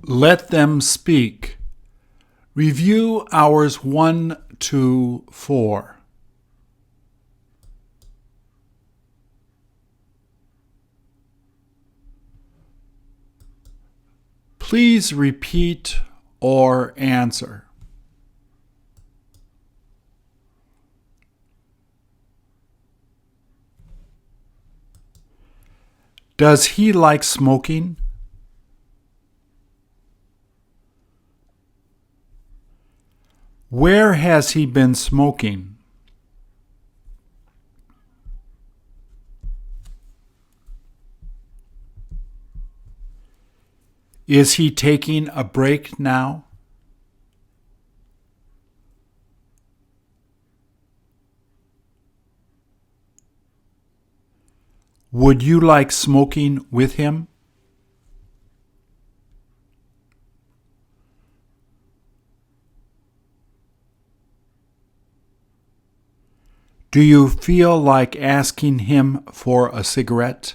Let them speak. Review hours 1 to 4. Please repeat or answer. Does he like smoking? Where has he been smoking? Is he taking a break now? Would you like smoking with him? Do you feel like asking him for a cigarette?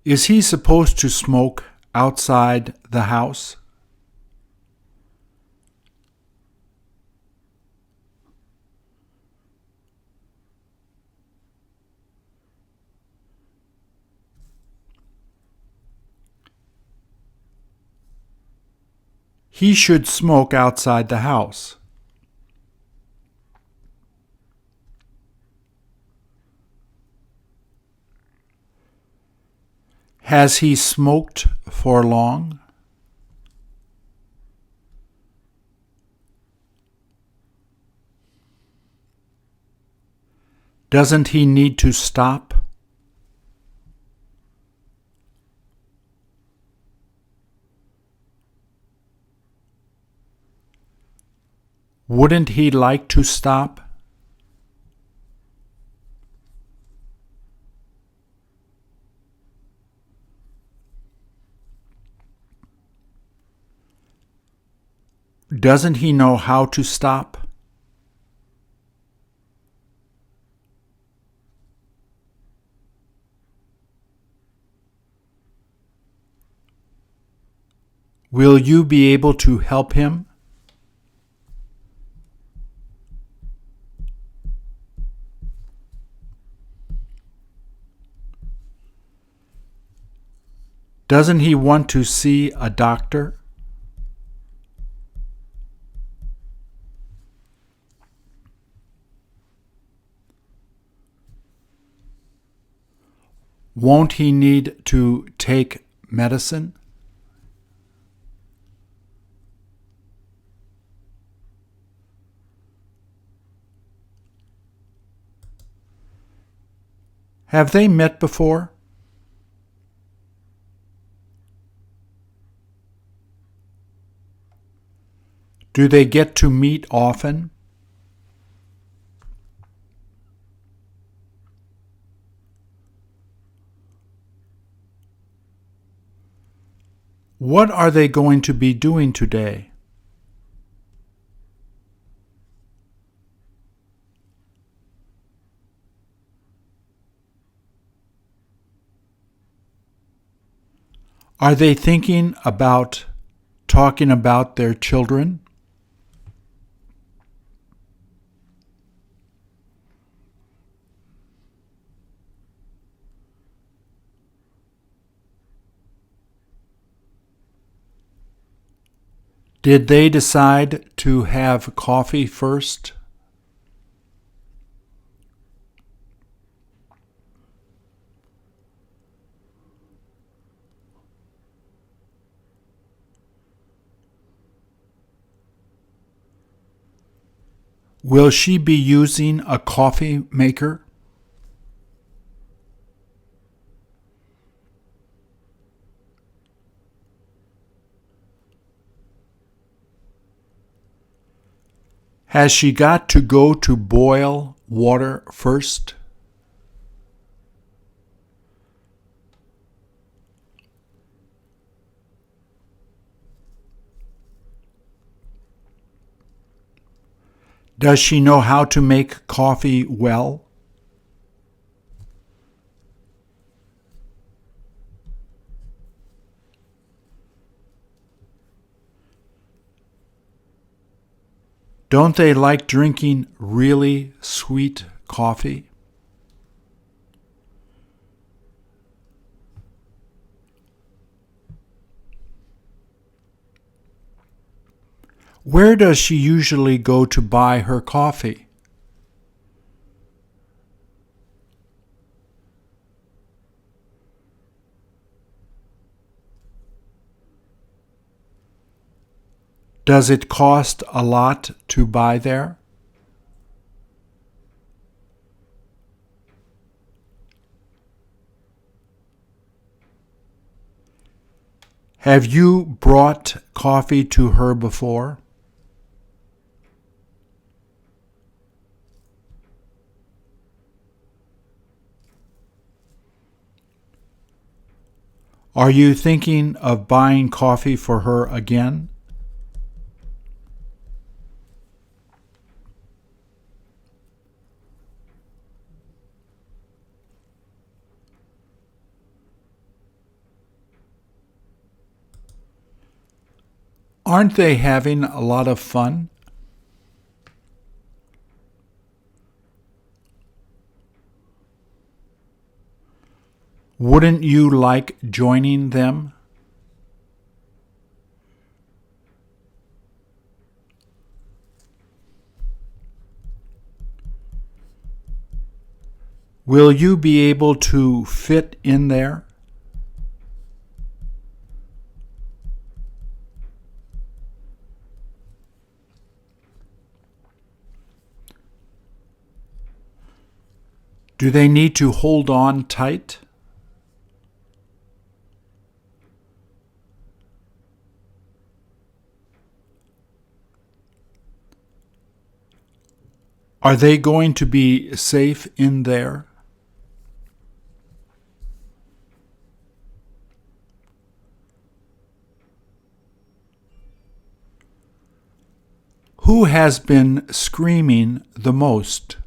Is he supposed to smoke outside the house? He should smoke outside the house. Has he smoked for long? Doesn't he need to stop? Wouldn't he like to stop? Doesn't he know how to stop? Will you be able to help him? Doesn't he want to see a doctor? Won't he need to take medicine? Have they met before? Do they get to meet often? What are they going to be doing today? Are they thinking about talking about their children? Did they decide to have coffee first? Will she be using a coffee maker? Has she got to go to boil water first? Does she know how to make coffee well? Don't they like drinking really sweet coffee? Where does she usually go to buy her coffee? Does it cost a lot to buy there? Have you brought coffee to her before? Are you thinking of buying coffee for her again? Aren't they having a lot of fun? Wouldn't you like joining them? Will you be able to fit in there? Do they need to hold on tight? Are they going to be safe in there? Who has been screaming the most?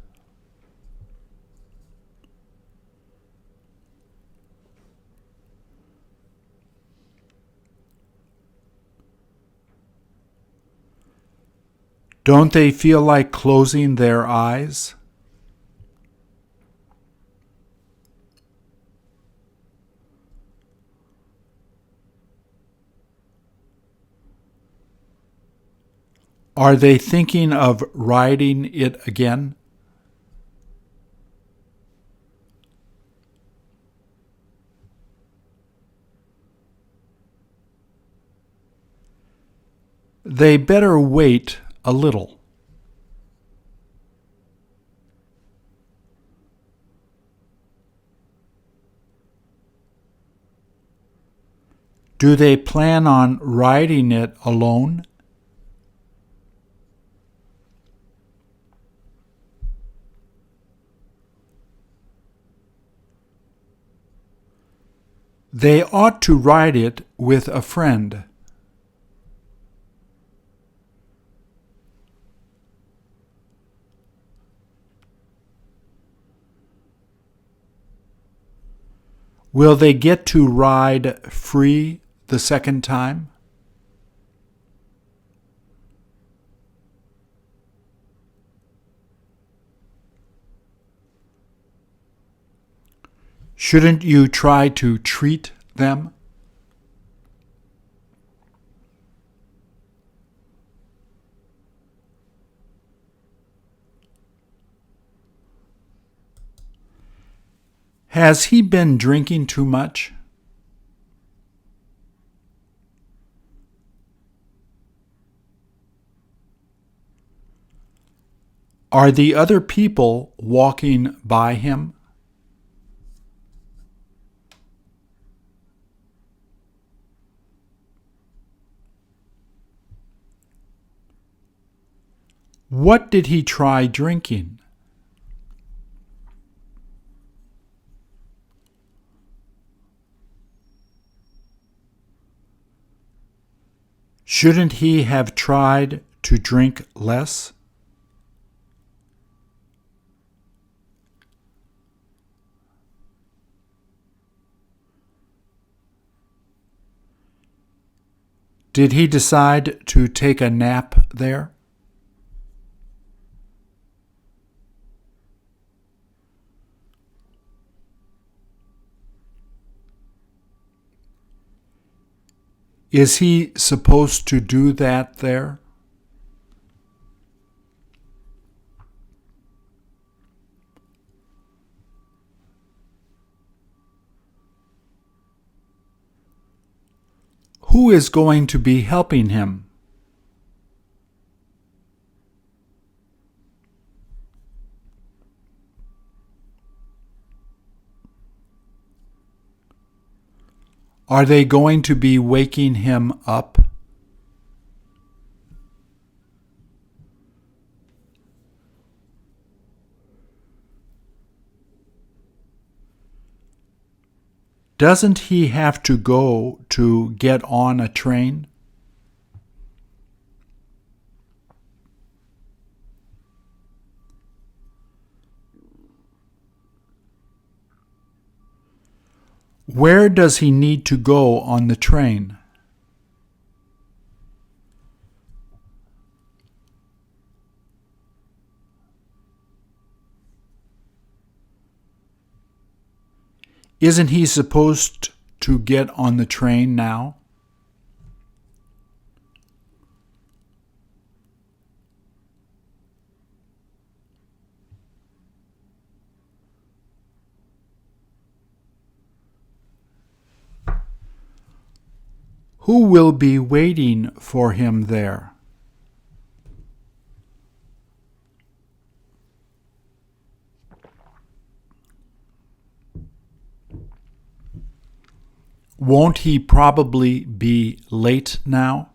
Don't they feel like closing their eyes? Are they thinking of riding it again? They better wait a little. Do they plan on riding it alone? They ought to ride it with a friend. Will they get to ride free the second time? Shouldn't you try to treat them? Has he been drinking too much? Are the other people walking by him? What did he try drinking? Shouldn't he have tried to drink less? Did he decide to take a nap there? Is he supposed to do that there? Who is going to be helping him? Are they going to be waking him up? Doesn't he have to go to get on a train? Where does he need to go on the train? Isn't he supposed to get on the train now? Who will be waiting for him there? Won't he probably be late now?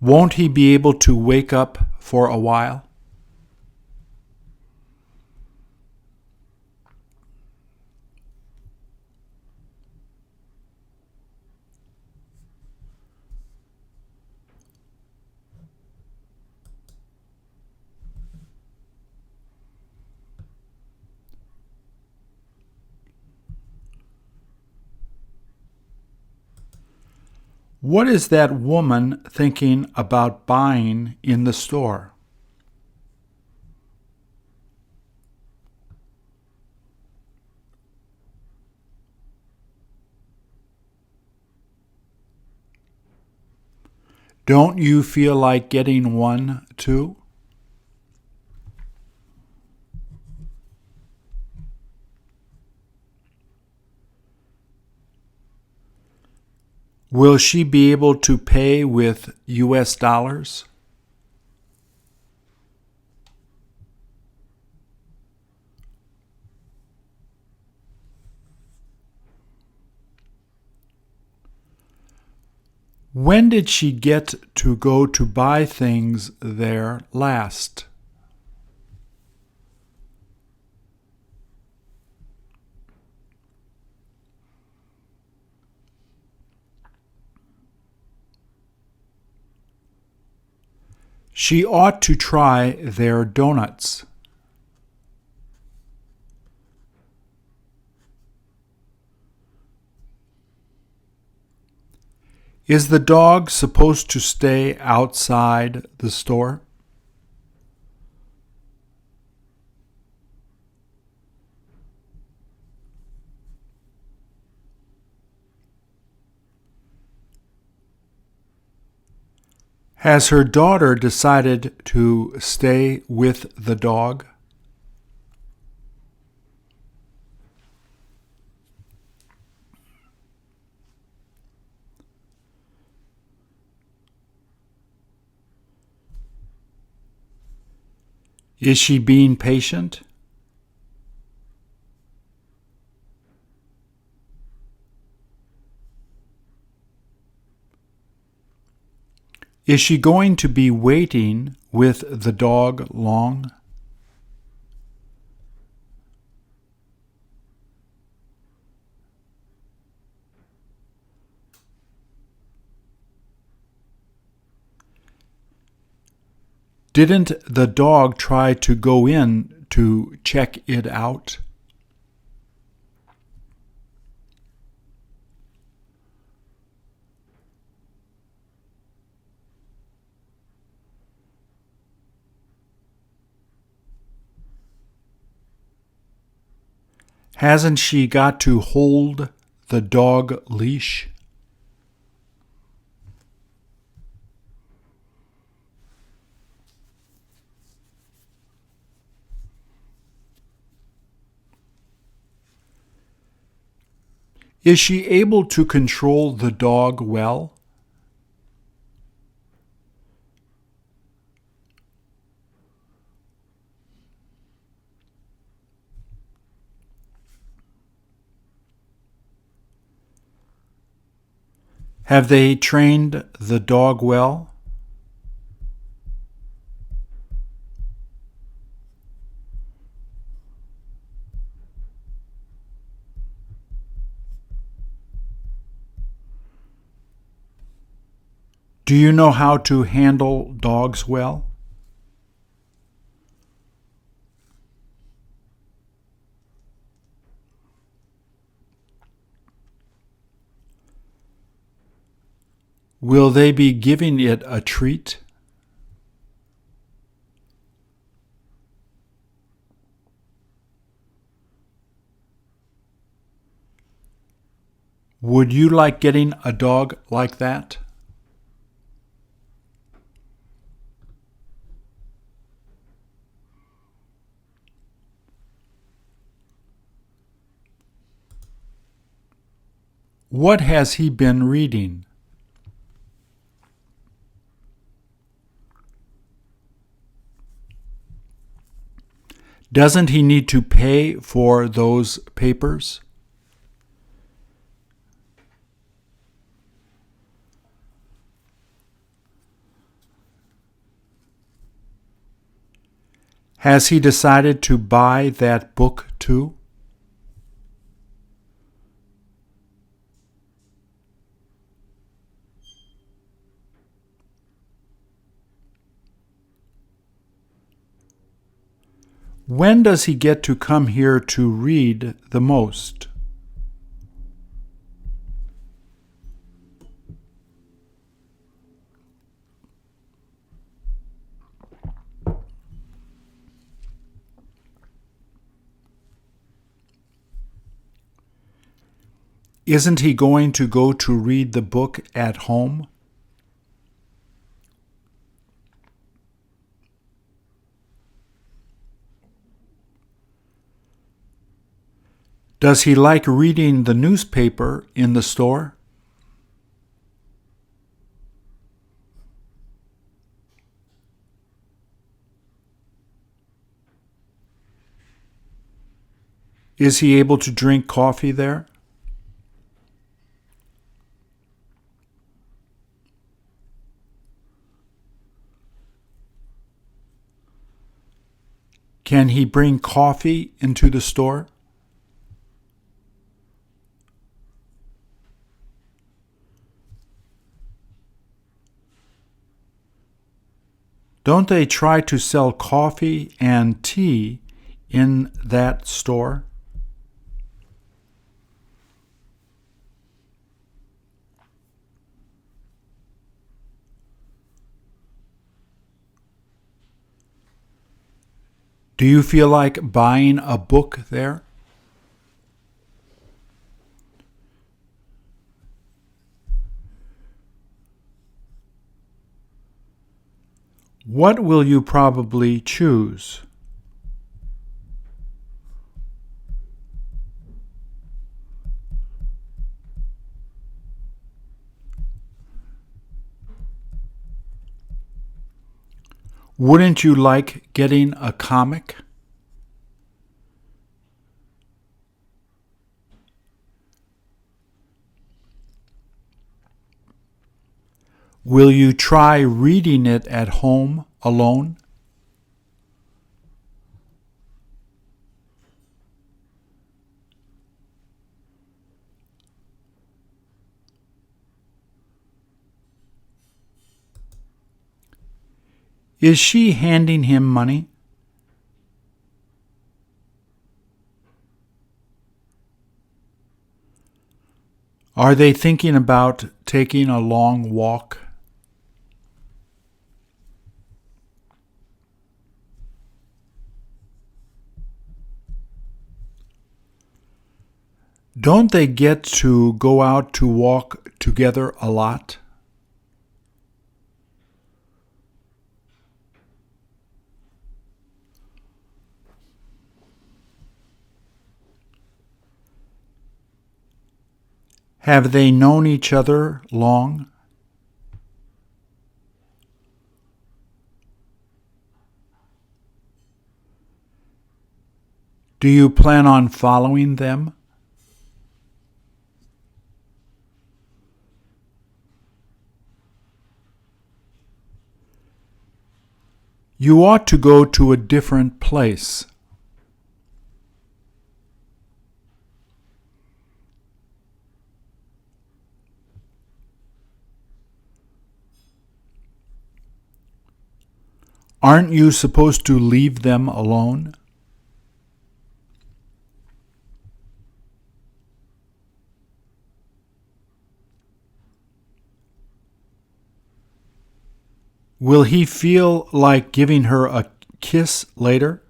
Won't he be able to wake up for a while? What is that woman thinking about buying in the store? Don't you feel like getting one too? Will she be able to pay with US dollars? When did she get to go to buy things there last? She ought to try their donuts. Is the dog supposed to stay outside the store? Has her daughter decided to stay with the dog? Is she being patient? Is she going to be waiting with the dog long? Didn't the dog try to go in to check it out? Hasn't she got to hold the dog leash? Is she able to control the dog well? Have they trained the dog well? Do you know how to handle dogs well? Will they be giving it a treat? Would you like getting a dog like that? What has he been reading? Doesn't he need to pay for those papers? Has he decided to buy that book too? When does he get to come here to read the most? Isn't he going to go to read the book at home? Does he like reading the newspaper in the store? Is he able to drink coffee there? Can he bring coffee into the store? Don't they try to sell coffee and tea in that store? Do you feel like buying a book there? What will you probably choose? Wouldn't you like getting a comic? Will you try reading it at home alone? Is she handing him money? Are they thinking about taking a long walk? Don't they get to go out to walk together a lot? Have they known each other long? Do you plan on following them? You ought to go to a different place. Aren't you supposed to leave them alone? Will he feel like giving her a kiss later?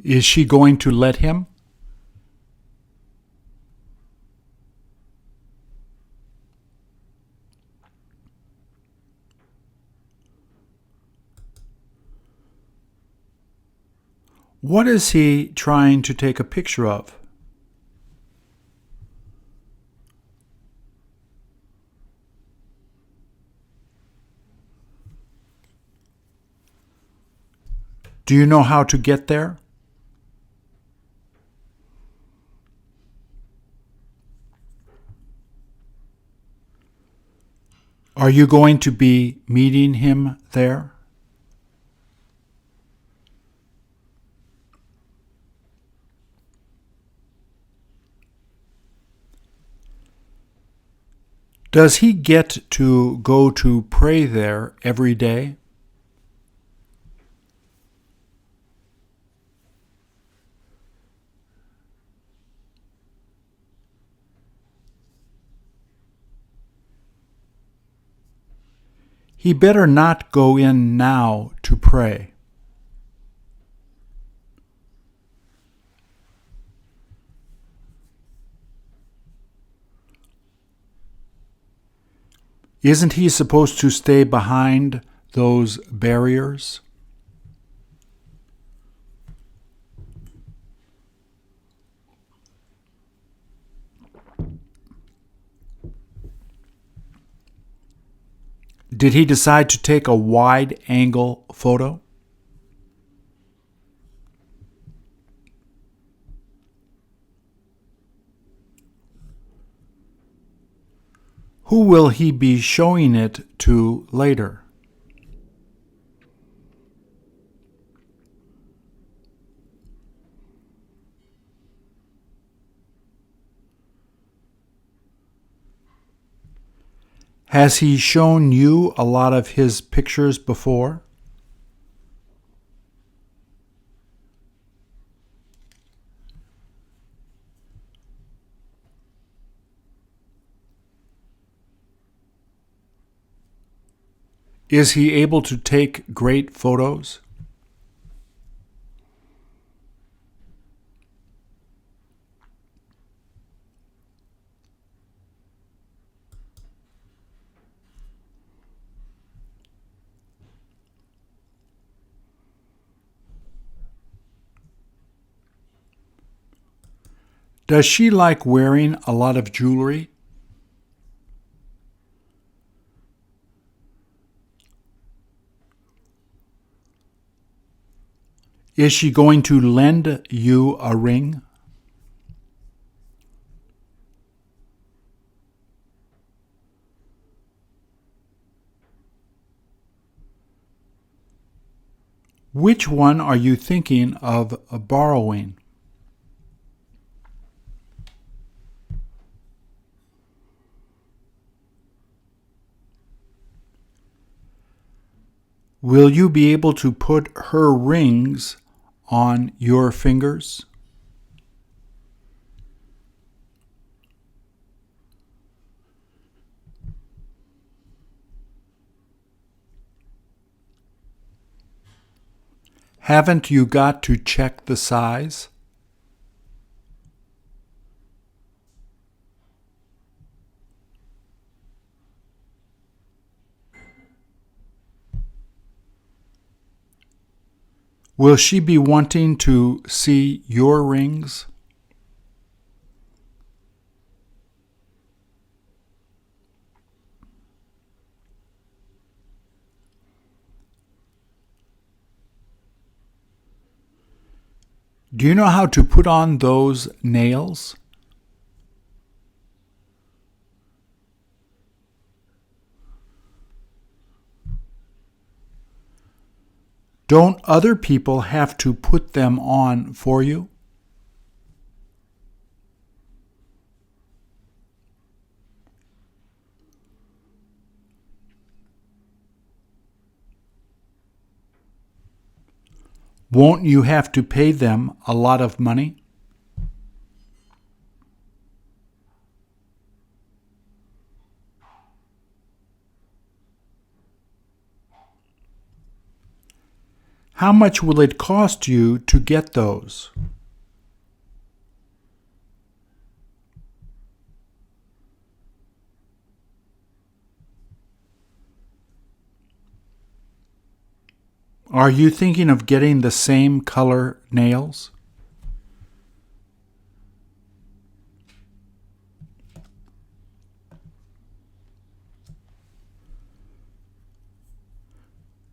Is she going to let him? What is he trying to take a picture of? Do you know how to get there? Are you going to be meeting him there? Does he get to go to pray there every day? He better not go in now to pray. Isn't he supposed to stay behind those barriers? Did he decide to take a wide-angle photo? Who will he be showing it to later? Has he shown you a lot of his pictures before? Is he able to take great photos? Does she like wearing a lot of jewelry? Is she going to lend you a ring? Which one are you thinking of borrowing? Will you be able to put her rings on your fingers? Haven't you got to check the size? Will she be wanting to see your rings? Do you know how to put on those nails? Don't other people have to put them on for you? Won't you have to pay them a lot of money? How much will it cost you to get those? Are you thinking of getting the same color nails?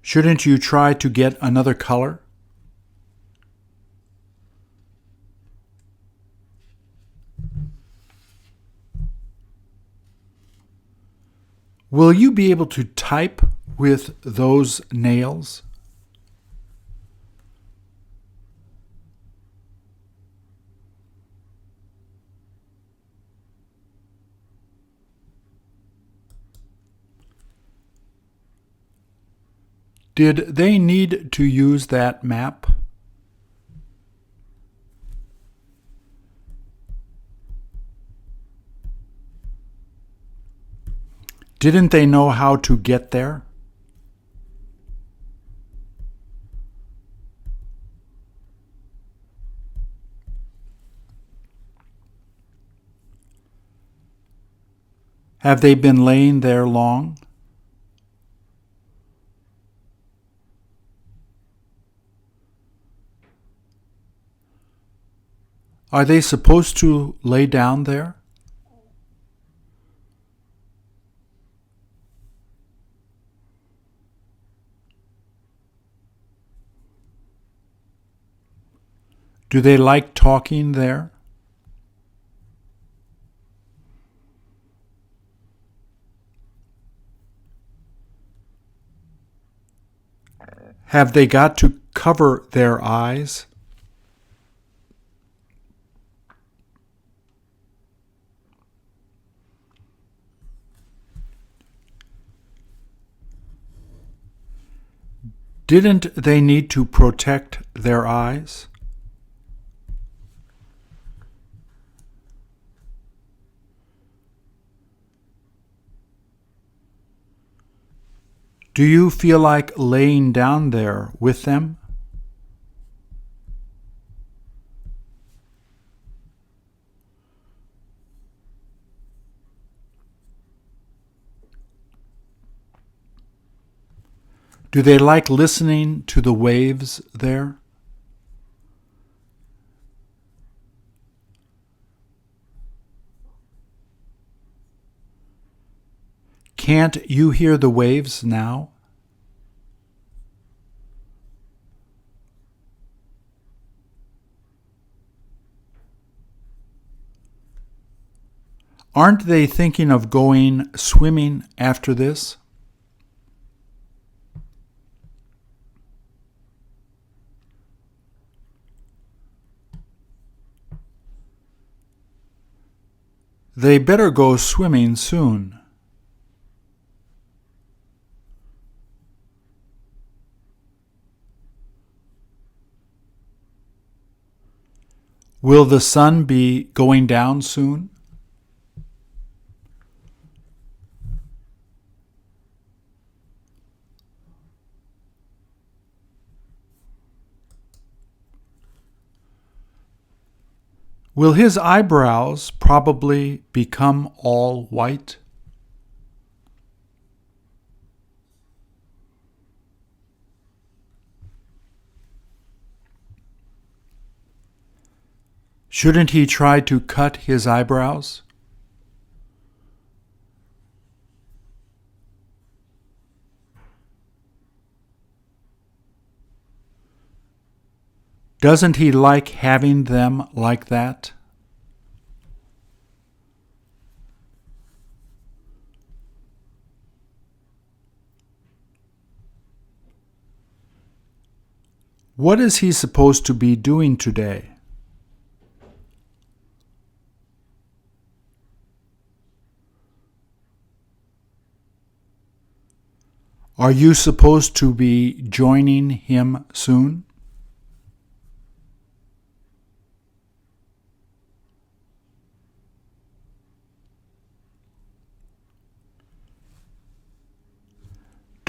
Shouldn't you try to get another color? Will you be able to type with those nails? Did they need to use that map? Didn't they know how to get there? Have they been laying there long? Are they supposed to lay down there? Do they like talking there? Have they got to cover their eyes? Didn't they need to protect their eyes? Do you feel like laying down there with them? Do they like listening to the waves there? Can't you hear the waves now? Aren't they thinking of going swimming after this? They better go swimming soon. Will the sun be going down soon? Will his eyebrows probably become all white? Shouldn't he try to cut his eyebrows? Doesn't he like having them like that? What is he supposed to be doing today? Are you supposed to be joining him soon?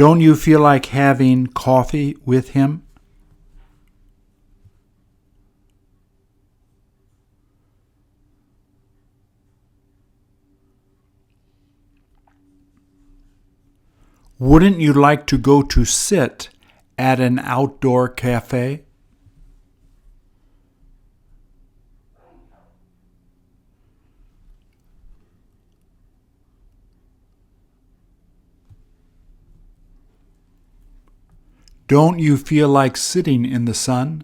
Don't you feel like having coffee with him? Wouldn't you like to go to sit at an outdoor cafe? Don't you feel like sitting in the sun?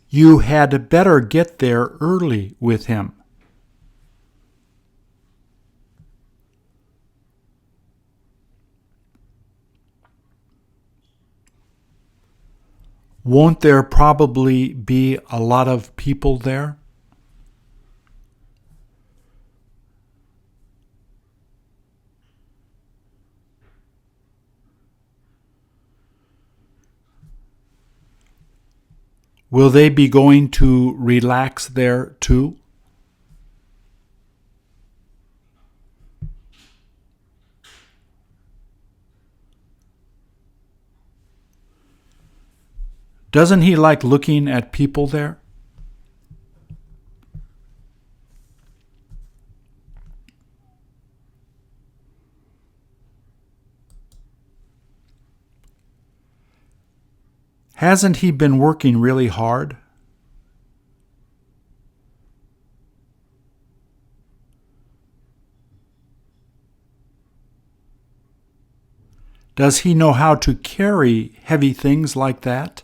You had better get there early with him. Won't there probably be a lot of people there? Will they be going to relax there too? Doesn't he like looking at people there? Hasn't he been working really hard? Does he know how to carry heavy things like that?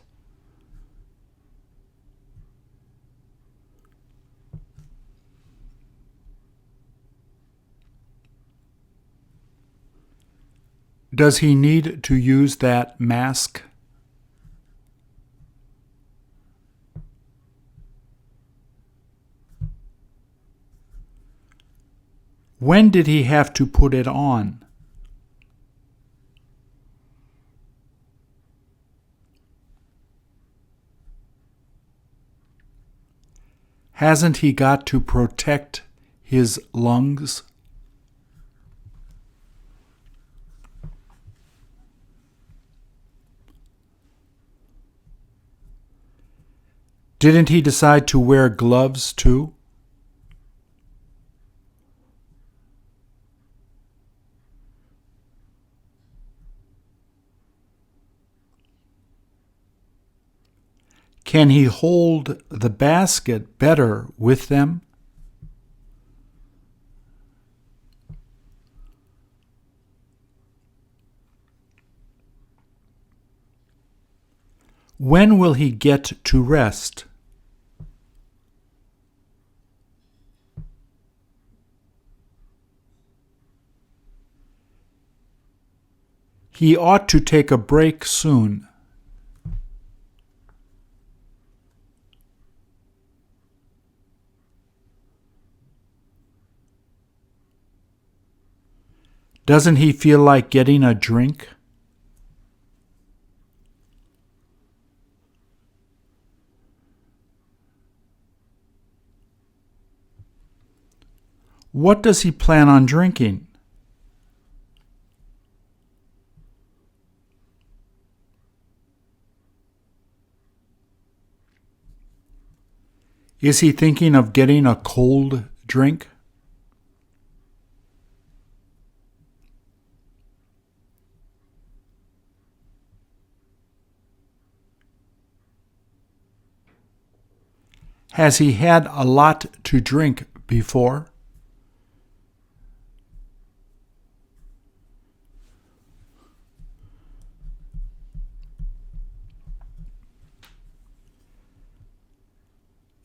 Does he need to use that mask? When did he have to put it on? Hasn't he got to protect his lungs? Didn't he decide to wear gloves too? Can he hold the basket better with them? When will he get to rest? He ought to take a break soon. Doesn't he feel like getting a drink? What does he plan on drinking? Is he thinking of getting a cold drink? Has he had a lot to drink before?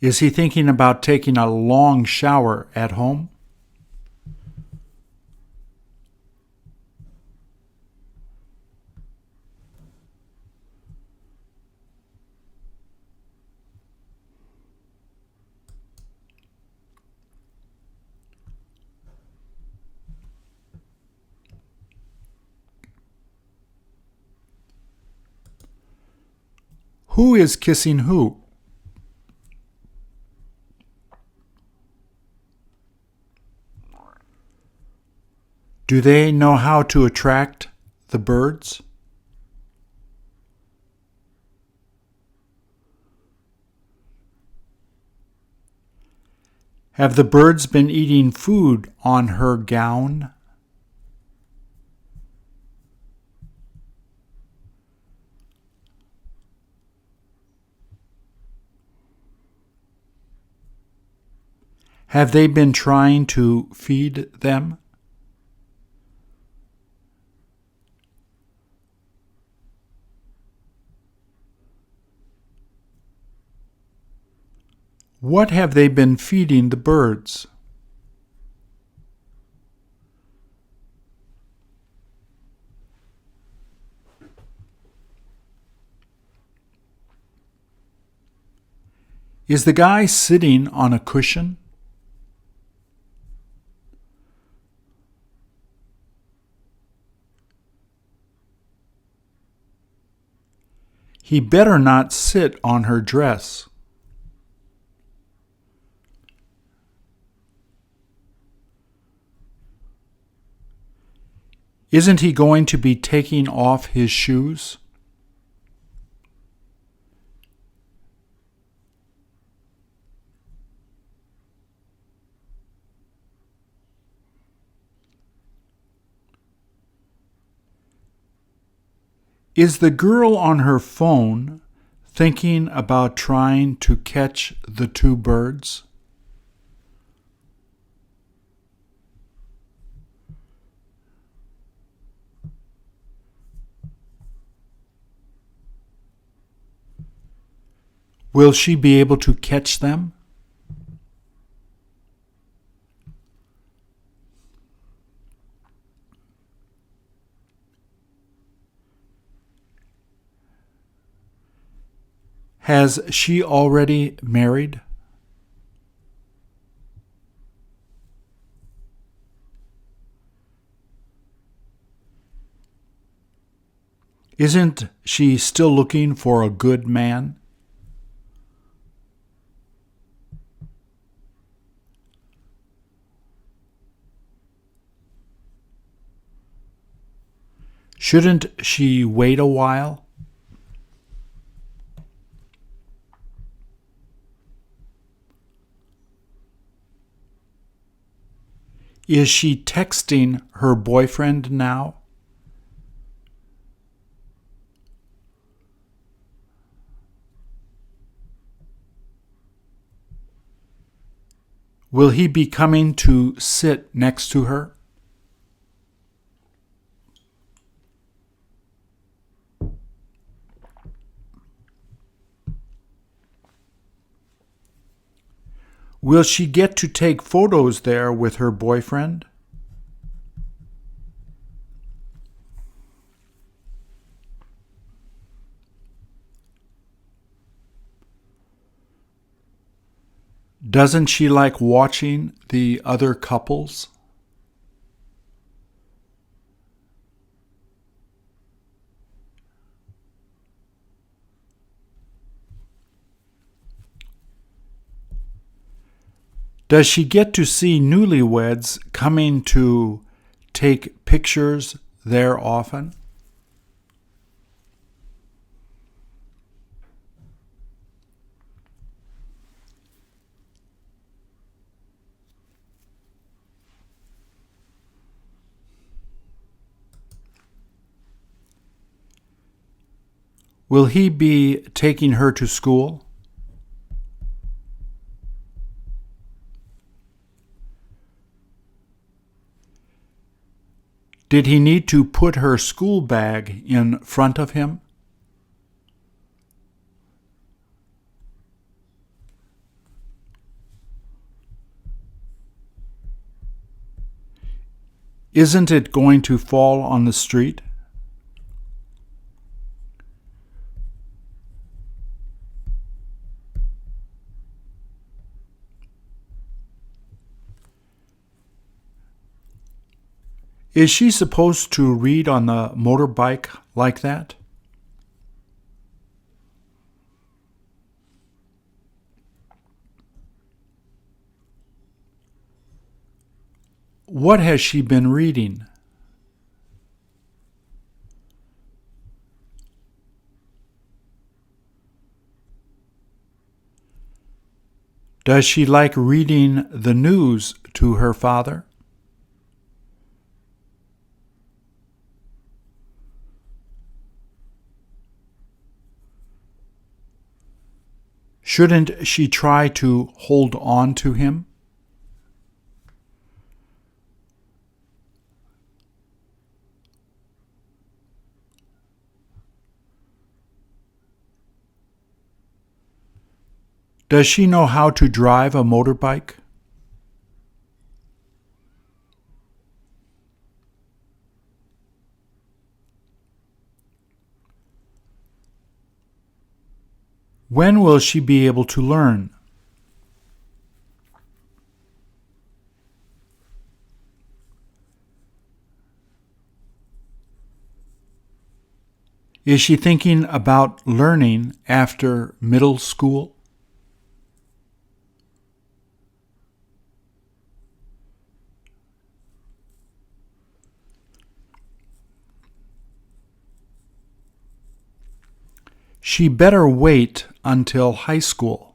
Is he thinking about taking a long shower at home? Who is kissing who? Do they know how to attract the birds? Have the birds been eating food on her gown? Have they been trying to feed them? What have they been feeding the birds? Is the guy sitting on a cushion? He better not sit on her dress. Isn't he going to be taking off his shoes? Is the girl on her phone thinking about trying to catch the two birds? Will she be able to catch them? Has she already married? Isn't she still looking for a good man? Shouldn't she wait a while? Is she texting her boyfriend now? Will he be coming to sit next to her? Will she get to take photos there with her boyfriend? Doesn't she like watching the other couples? Does she get to see newlyweds coming to take pictures there often? Will he be taking her to school? Did he need to put her school bag in front of him? Isn't it going to fall on the street? Is she supposed to read on the motorbike like that? What has she been reading? Does she like reading the news to her father? Shouldn't she try to hold on to him? Does she know how to drive a motorbike? When will she be able to learn? Is she thinking about learning after middle school? She better wait until high school.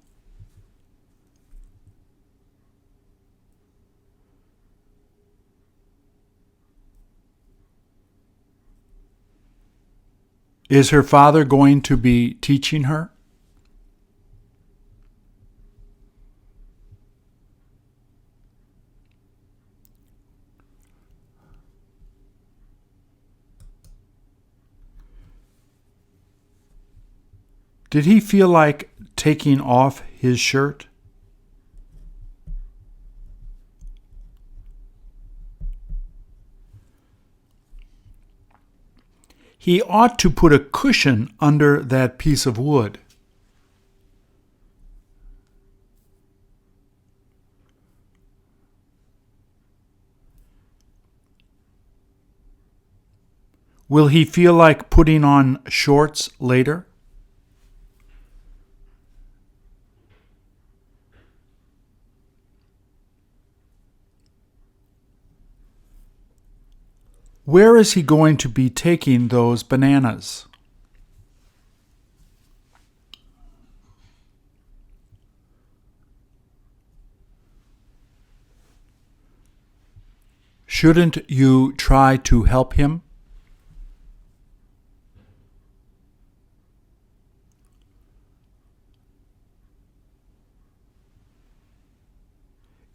Is her father going to be teaching her? Did he feel like taking off his shirt? He ought to put a cushion under that piece of wood. Will he feel like putting on shorts later? Where is he going to be taking those bananas? Shouldn't you try to help him?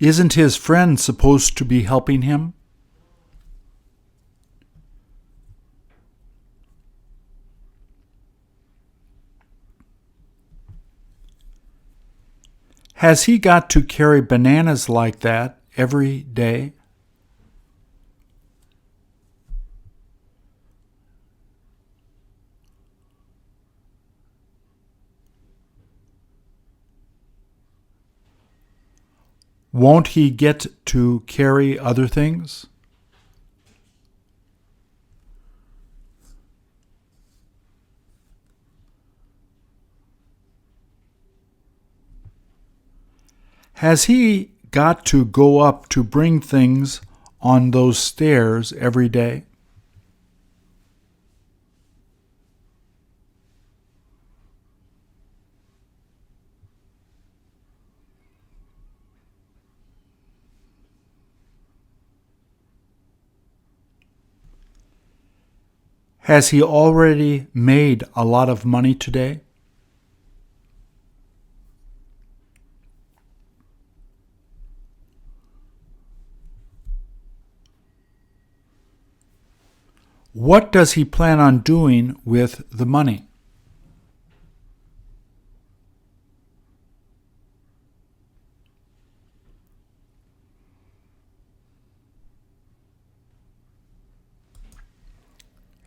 Isn't his friend supposed to be helping him? Has he got to carry bananas like that every day? Won't he get to carry other things? Has he got to go up to bring things on those stairs every day? Has he already made a lot of money today? What does he plan on doing with the money?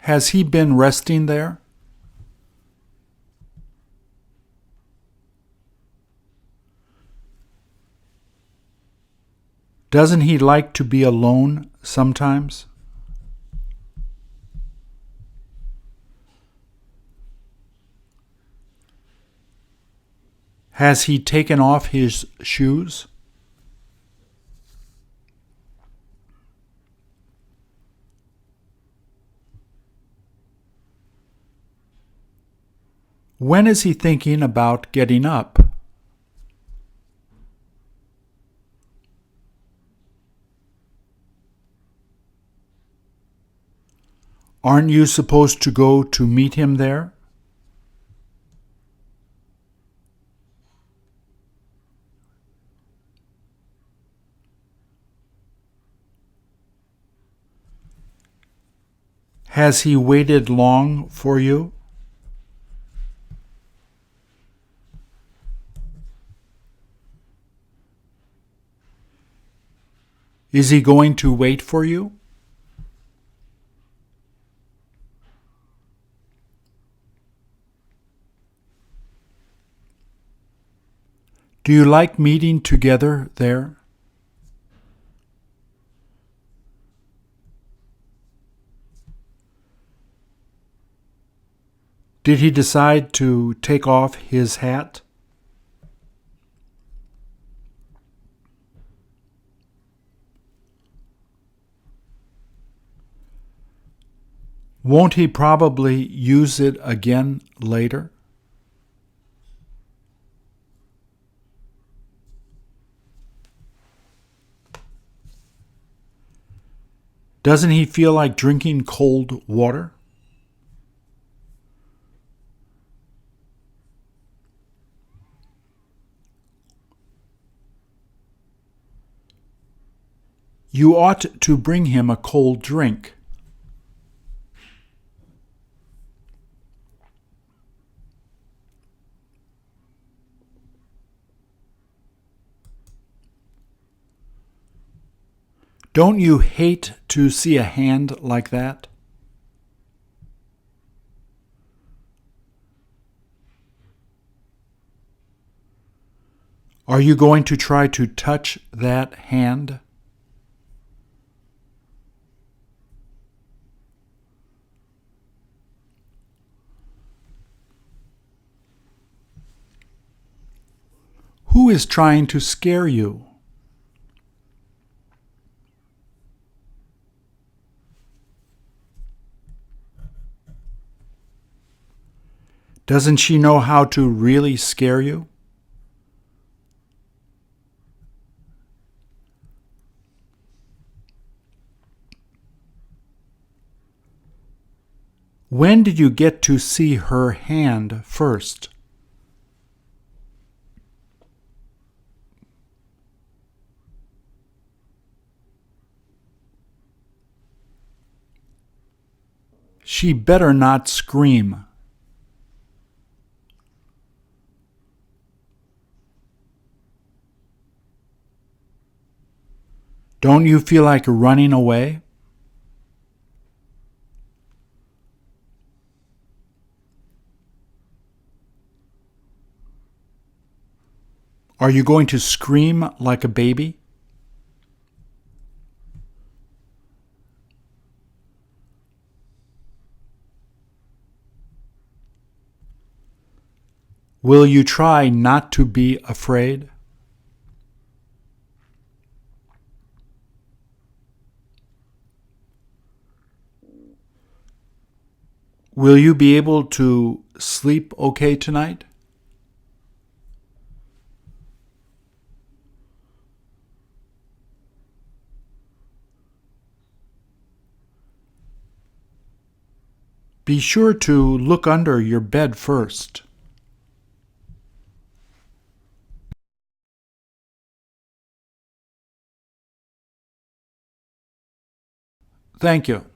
Has he been resting there? Doesn't he like to be alone sometimes? Has he taken off his shoes? When is he thinking about getting up? Aren't you supposed to go to meet him there? Has he waited long for you? Is he going to wait for you? Do you like meeting together there? Did he decide to take off his hat? Won't he probably use it again later? Doesn't he feel like drinking cold water? You ought to bring him a cold drink. Don't you hate to see a hand like that? Are you going to try to touch that hand? Who is trying to scare you? Doesn't she know how to really scare you? When did you get to see her hand first? She better not scream. Don't you feel like running away? Are you going to scream like a baby? Will you try not to be afraid? Will you be able to sleep okay tonight? Be sure to look under your bed first. Thank you.